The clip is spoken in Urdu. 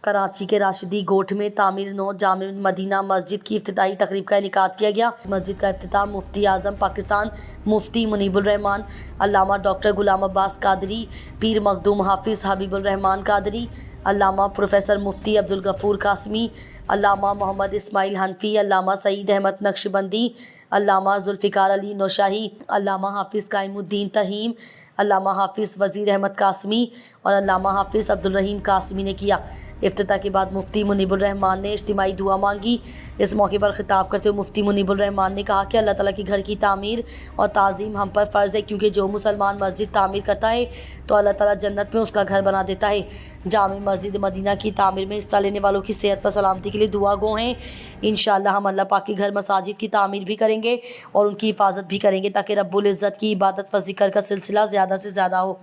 کراچی کے راشدی گوٹھ میں تعمیر نو جامع مدینہ مسجد کی افتتاحی تقریب کا انعقاد کیا گیا۔ مسجد کا افتتاح مفتی اعظم پاکستان مفتی منیب الرحمان، علامہ ڈاکٹر غلام عباس قادری، پیر مخدوم حافظ حبیب الرحمان قادری، علامہ پروفیسر مفتی عبدالغفور قاسمی، علامہ محمد اسماعیل حنفی، علامہ سعید احمد نقشبندی، علامہ ذوالفقار علی نوشاہی، علامہ حافظ قائم الدین تہیم، علامہ حافظ وزیر احمد قاسمی اور علامہ حافظ عبدالرحیم قاسمی نے کیا۔ افتتاح کے بعد مفتی منیب الرحمان نے اجتماعی دعا مانگی۔ اس موقع پر خطاب کرتے ہوئے مفتی منیب الرحمان نے کہا کہ اللہ تعالیٰ کے گھر کی تعمیر اور تعظیم ہم پر فرض ہے، کیونکہ جو مسلمان مسجد تعمیر کرتا ہے تو اللہ تعالیٰ جنت میں اس کا گھر بنا دیتا ہے۔ جامع مسجد مدینہ کی تعمیر میں حصہ لینے والوں کی صحت و سلامتی کے لیے دعا گو ہیں۔ انشاءاللہ ہم اللہ پاک کے گھر مساجد کی تعمیر بھی کریں گے اور ان کی حفاظت بھی کریں گے، تاکہ رب العزت کی عبادت و ذکر کا سلسلہ زیادہ سے زیادہ ہو۔